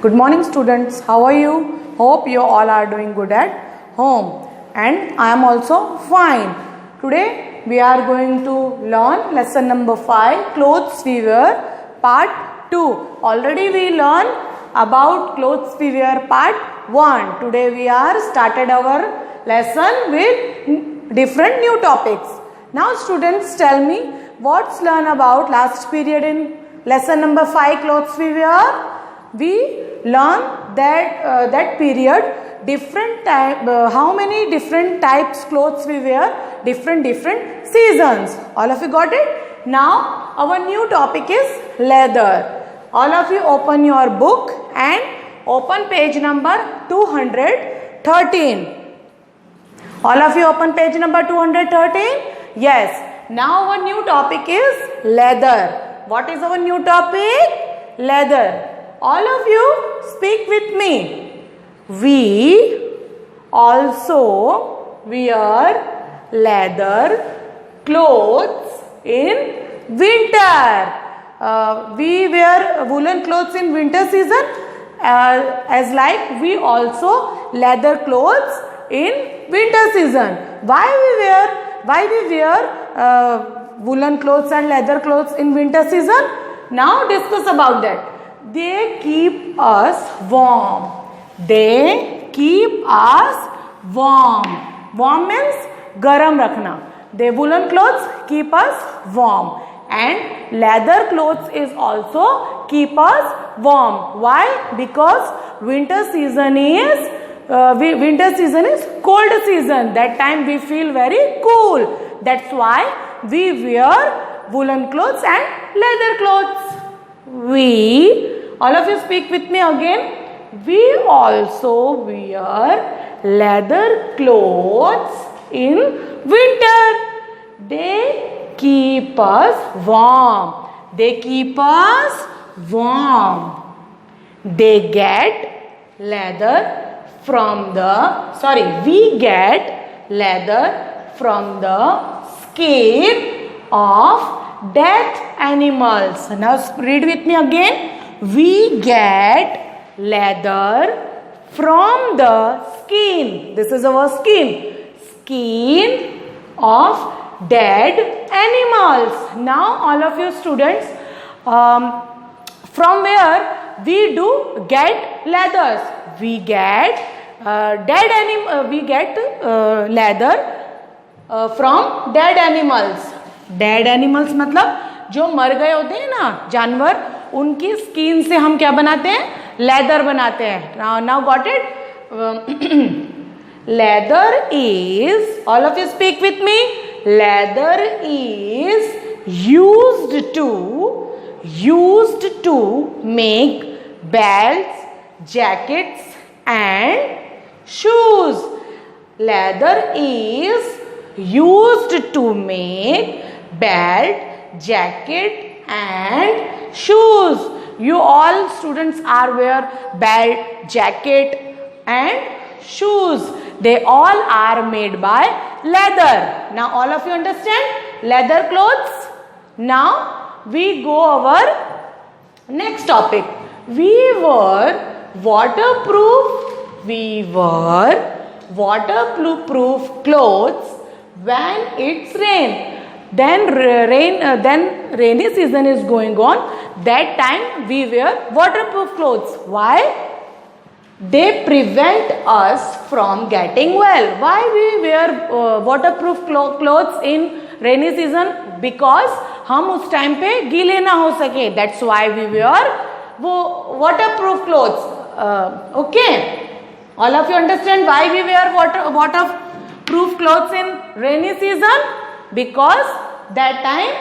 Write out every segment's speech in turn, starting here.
Good morning students, how are you? Hope you all are doing good at home and I am also fine. Today we are going to learn lesson number 5, clothes we wear part 2. Already we learned about clothes we wear part 1. Today we are started our lesson with different new topics. Now students, tell me what's learned about last period in lesson number 5, clothes we wear. We learned that that period different type how many different types clothes we wear, different seasons. All of you got it? Now our new topic is leather. All of you open your book and open page number 213. All of you open page number 213. Yes. Now our new topic is leather. What is our new topic? Leather. All of you speak with me. We also wear leather clothes in winter. We wear woolen clothes in winter season as like we also leather clothes in winter season. Why we wear woolen clothes and leather clothes in winter season? Now discuss about that. They keep us warm. They keep us warm. Warm means garam rakhna. The woolen clothes keep us warm. And leather clothes is also keep us warm. Why? Because winter season is cold season. That time we feel very cool. That's why we wear woolen clothes and leather clothes. All of you speak with me again. We also wear leather clothes in winter. They keep us warm. They keep us warm. They get leather from we get leather from the skin of dead animals. Now read with me again. We get leather from the skin. This is our skin. Skin of dead animals. Now all of you students, from where we do get leathers? We get leather from dead animals. Dead animals मतलब जो मर गए होते हैं ना जानवर, उनकी skin से हम क्या बनाते हैं? लेदर बनाते हैं. Now got it? Leather is, all of you speak with me. Leather is used to make belts, jackets and shoes. Leather is used to make belt, jacket and shoes. You all students are wear belt, jacket and shoes. They all are made by leather. Now all of you understand leather clothes. Now we go our next topic. We wear waterproof clothes when it's rain. Then rainy season is going on. That time we wear waterproof clothes. Why? They prevent us from getting well. Why we wear waterproof clothes in rainy season? Because हम उस time पे गीले ना हो सके. That's why we wear waterproof clothes. Okay. All of you understand why we wear waterproof clothes in rainy season? Because that time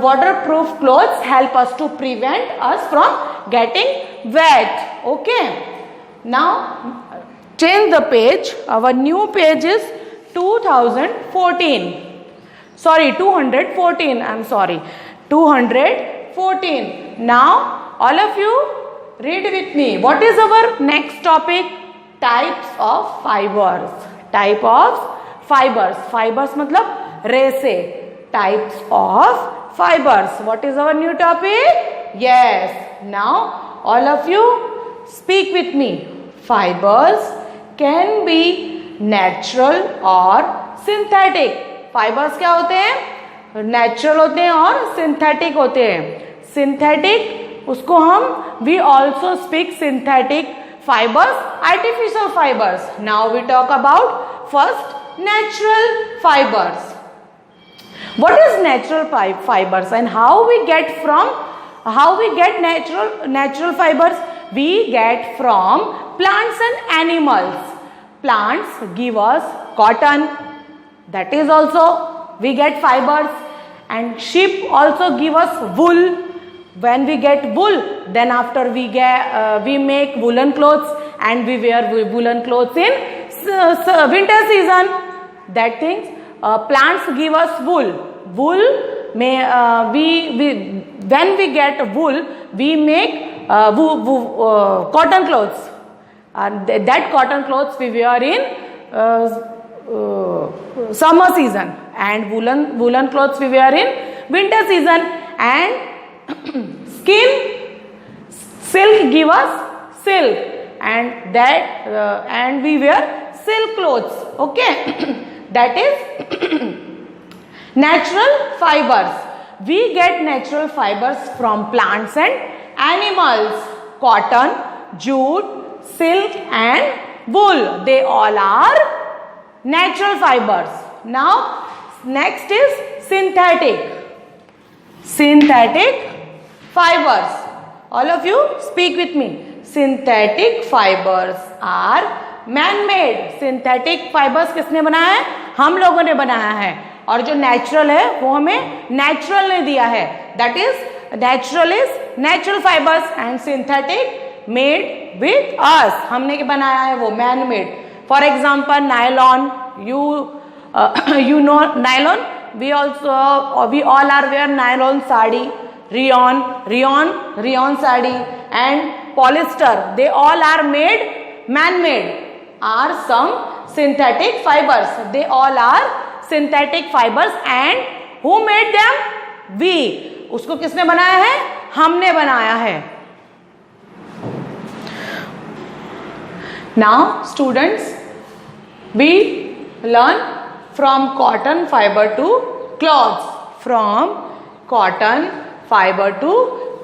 waterproof clothes help us to prevent us from getting wet. Okay. Now change the page. Our new page is 2014. Sorry, 214. I'm sorry. 214. Now all of you read with me. What is our next topic? Types of fibers. Type of fibers. Fibers मतलब रेसे. Types of fibers. What is our new topic? Yes. Now all of you speak with me. Fibers can be natural or synthetic. Fibers क्या होते हैं? Natural होते हैं और synthetic होते हैं. Synthetic उसको हम we also speak synthetic fibers, artificial fibers. Now we talk about first natural fibers. What is natural fibers and how we get natural fibers? We get from plants and animals. Plants give us cotton, that is also we get fibers, and sheep also give us wool. When we get wool, then after we make woolen clothes and we wear woolen clothes in winter season. That things plants give us wool. Wool may when we get wool, we make cotton clothes. That cotton clothes we wear in summer season, and woolen clothes we wear in winter season. And silk give us silk, and that and we wear silk clothes. Okay. That is natural fibers. We get natural fibers from plants and animals. Cotton, jute, silk and wool, they all are natural fibers. Now next is synthetic fibers. All of you speak with me. Synthetic fibers are man-made. Synthetic fibers किसने बनाया है? हम लोगों ने बनाया है. और जो नेचुरल है वो हमें नेचुरल ने दिया है. That is natural fibers and synthetic made with us. हमने क्या बनाया है? वो man made. For example, nylon. You know nylon. We all are wear nylon sari. Rayon sari and polyester. They all are made man-made. Are some synthetic fibers. They all are synthetic fibers. And who made them? We. उसको किसने बनाया है? हमने बनाया है. Now students, we learn from cotton fiber to cloths. From cotton fiber to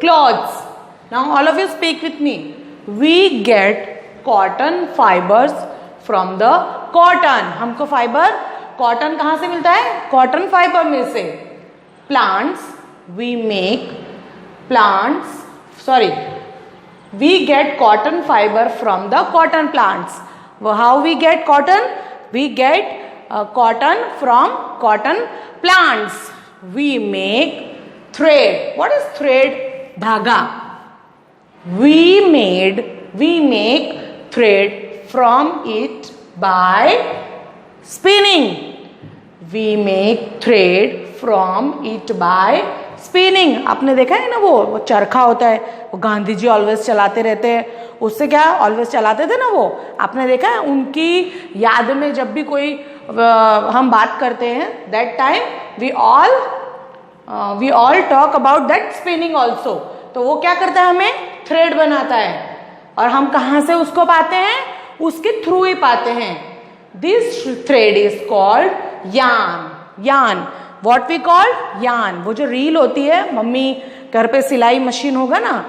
cloths. Now all of you speak with me. We get cotton fibers from the cotton. हमको fibre cotton कहाँ से मिलता है? कॉटन फाइबर में से. Plants, we get cotton fiber from the cotton plants. How we get cotton? We get cotton from cotton plants. We make thread. What is thread? Dhaga. We make thread from it by spinning. We make thread from it by spinning. आपने देखा है ना वो चरखा होता है, वो Gandhi ji always चलाते रहते हैं. उससे क्या ऑलवेज चलाते थे ना वो, आपने देखा है. उनकी याद में जब भी कोई हम बात करते हैं, that time we all talk about that spinning also. तो वो क्या करता है? हमें थ्रेड बनाता है. और हम कहाँ से उसको पाते हैं? उसके थ्रू ही पाते हैं. This thread is called yarn. What we call yarn. वो जो रील होती है, मम्मी घर पे सिलाई मशीन होगा ना,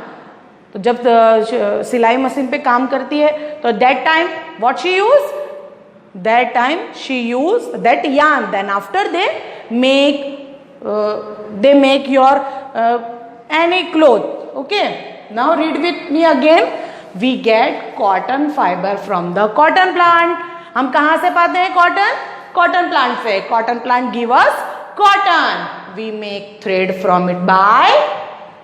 तो जब सिलाई मशीन पे काम करती है तो that time what she use? That time she use that yarn. Then after they make your any cloth. Okay. Now read with me again. We get cotton fiber from the cotton plant. हम कहाँ से पाते हैं cotton? Cotton plant से. Cotton plant give us cotton. We make thread from it by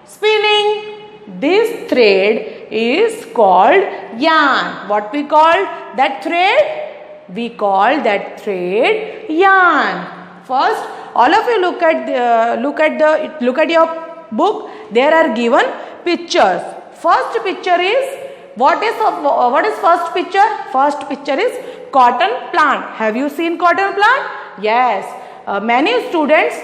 spinning. This thread is called yarn. What we call that thread? We call that thread yarn. First, all of you look at your book. There are given pictures. First picture is what is first picture? First picture is cotton plant. Have you seen cotton plant? Yes. Many students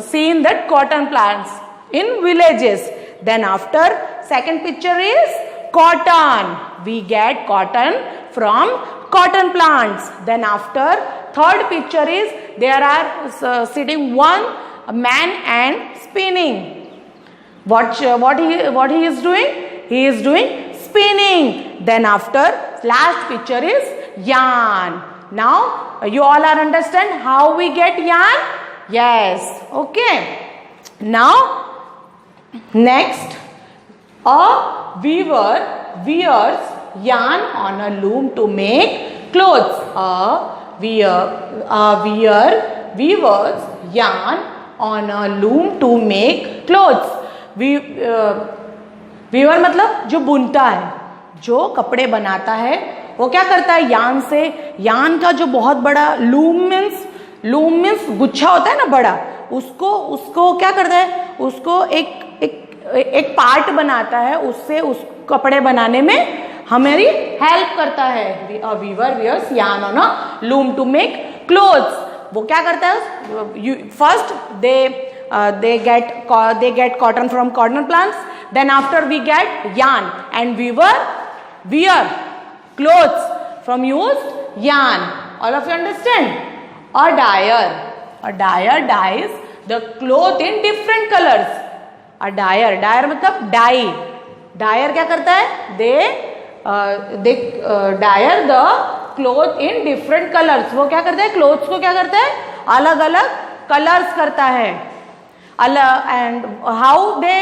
seen that cotton plants in villages. Then after, second picture is cotton. We get cotton from cotton plants. Then after, third picture is there are sitting one man and spinning. What he is doing? He is doing spinning. Then after, last picture is yarn. Now you all are understand how we get yarn? Yes. Okay. Now next, a weaver wears yarn on a loom to make clothes. A weaver weavers yarn on a loom to make clothes. Weaver मतलब जो बुनता है, जो कपड़े बनाता है, वो क्या करता है? यान से, यान का जो बहुत बड़ा लूम मीन्स गुच्छा होता है ना बड़ा, उसको क्या करता है? उसको एक पार्ट बनाता है, उससे उस कपड़े बनाने में हमारी हेल्प करता है. A weaver wears yarn on a loom to make clothes. वो क्या करता है? First they get cotton from cotton plants. Then after we get yarn, and weaver wear clothes from used yarn. All of you understand? A dyer dyes the cloth in different colors. A dyer मतलब dyer क्या करता है? they dyer the cloth in different colors. वो क्या करता है? clothes को क्या करता है? अलग अलग colors करता है. And how they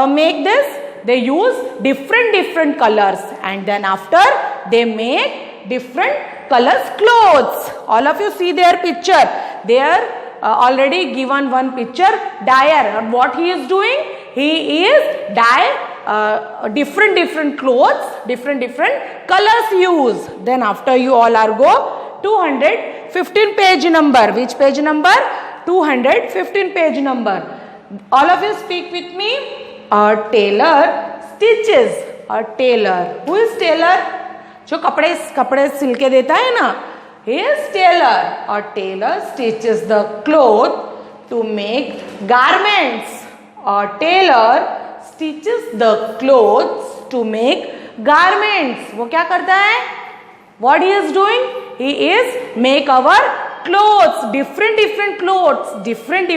make this? They use different colors, and then after they make different colors clothes. All of you see their picture. They are already given one picture. Dyer, and what he is doing? He is dye different clothes, different colors use. Then after, you all are go 215 page number. Which page number? 215 page number. All of you speak with me. A tailor stitches. A tailor. Who is tailor? जो कपड़े सिल के देता है ना, he is tailor. A tailor stitches the cloth to make garments. A tailor stitches the clothes to make garments. वो क्या करता है? What he is doing? He is make our clothes, different clothes, different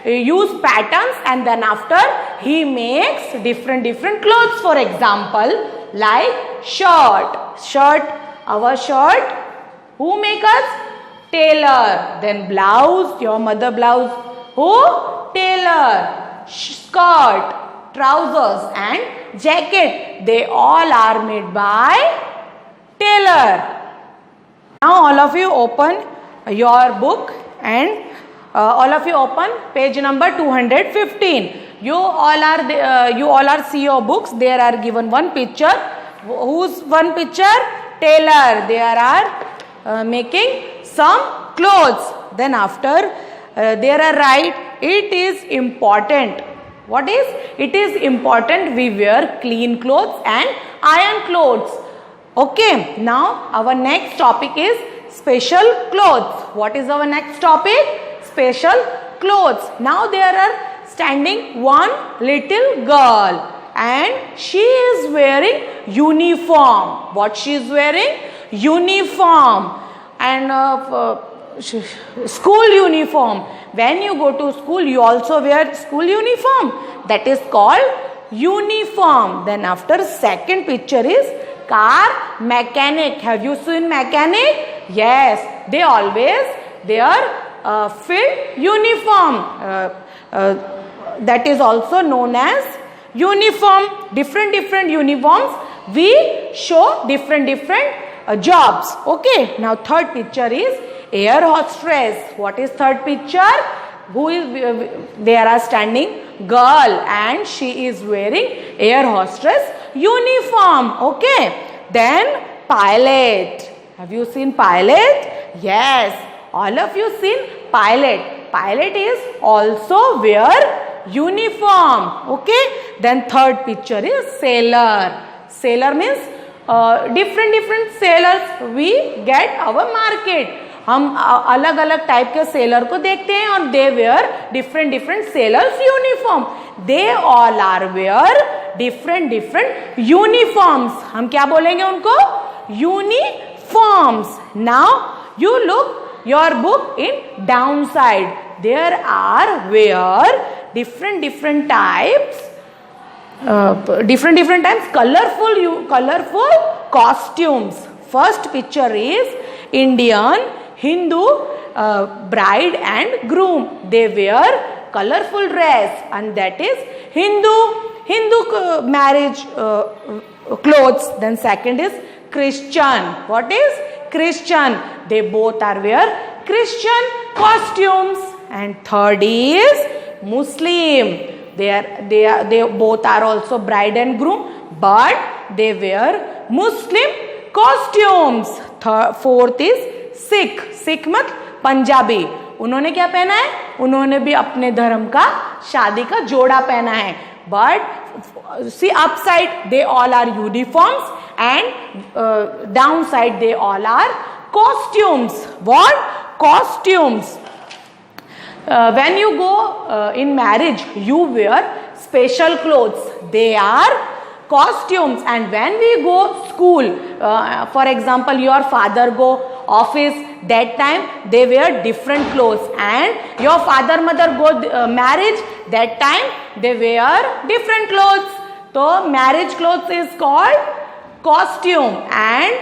use patterns, and then after he makes different clothes. For example, like shirt. Our shirt, who make us? Tailor. Then blouse, your mother blouse, who? Tailor. Skirt, trousers and jacket, they all are made by tailor. Now all of you open your book, and all of you open page number 215. You all are see your books. There are given one picture. Whose one picture? Tailor. They are making some clothes. Then after, there are write, it is important. What is? It is important we wear clean clothes and iron clothes. Okay. Now our next topic is special clothes. What is our next topic? Special clothes. Now there are standing one little girl, and she is wearing uniform. What she is wearing? Uniform. And school uniform. When you go to school, you also wear school uniform. That is called uniform. Then after, second picture is car mechanic. Have you seen mechanic? Yes, they always their filled uniform. That is also known as uniform. Different uniforms we show different jobs. Okay. Now third picture is air hostess. What is third picture? Who is there are standing girl, and she is wearing air hostess uniform. Okay. Then pilot. Have you seen pilot? Yes. All of you seen pilot. Pilot is also wear uniform. Okay. Then third picture is sailor. Sailor means different sailors we get our market. हम अलग अलग type के seller को देखते हैं और they wear different different sellers uniform. They all are wear different different uniforms. हम क्या बोलेंगे उनको? Uniforms. Now you look your book in downside. There are where different types colorful costumes. First picture is Indian Hindu bride and groom. They wear colorful dress, and that is Hindu marriage clothes. Then second is Christian. What is Christian? They both are wear Christian costumes. And third is Muslim. They both are also bride and groom, but they wear Muslim costumes. Fourth is Sikh. Sikh मत पंजाबी. उन्होंने क्या पहना है? उन्होंने भी अपने धर्म का शादी का जोड़ा पहना है. But see, upside they all are uniforms, and downside they all are costumes. What? Costumes. When you go in marriage, you wear special clothes. They are costumes. And when we go school, for example, your father go office, that time they wear different clothes. And your father mother go marriage, that time they wear different clothes. So marriage clothes is called costume, and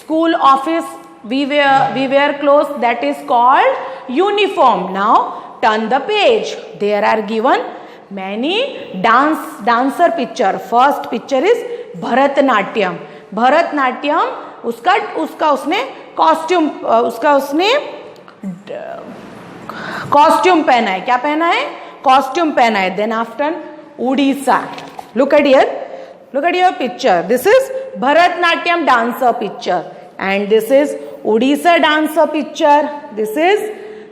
school office we wear clothes, that is called uniform. Now turn the page. There are given many dancer picture. First picture is Bharatnatyam. Bharatnatyam उसका उसने costume costume पहना है. क्या पहना है? Costume पहना है. Then after Orissa. Look at your picture. This is Bharatnatyam dancer picture, and this is Odisha dancer picture. This is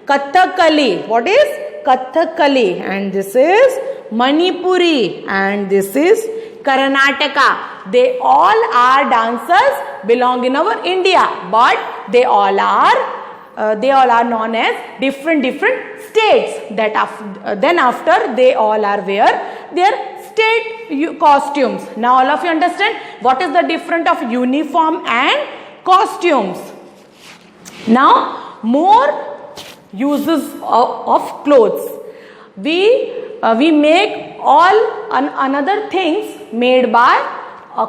Kathakali. What is Kathakali? And this is Manipuri, and this is Karnataka. They all are dancers belong in our India, but they all are known as different states. Then after they all are wear their state costumes. Now all of you understand what is the difference of uniform and costumes. Now more uses of clothes. We make all another things made by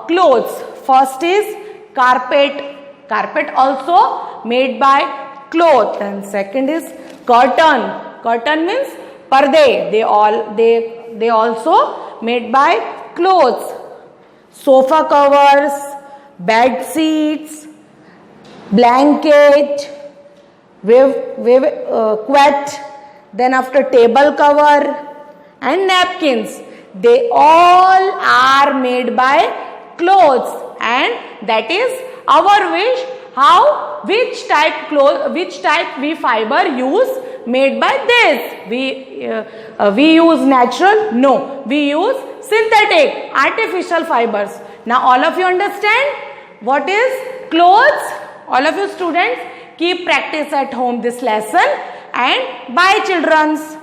clothes. First is carpet also made by cloth. And second is curtain means parde. They also made by clothes. Sofa covers, bed sheets, blanket, quat, then after table cover and napkins. They all are made by clothes, and that is our wish. Which type we fiber use made by this? We use natural? No, we use synthetic, artificial fibers. Now all of you understand what is clothes? All of you students, keep practice at home this lesson, and bye childrens.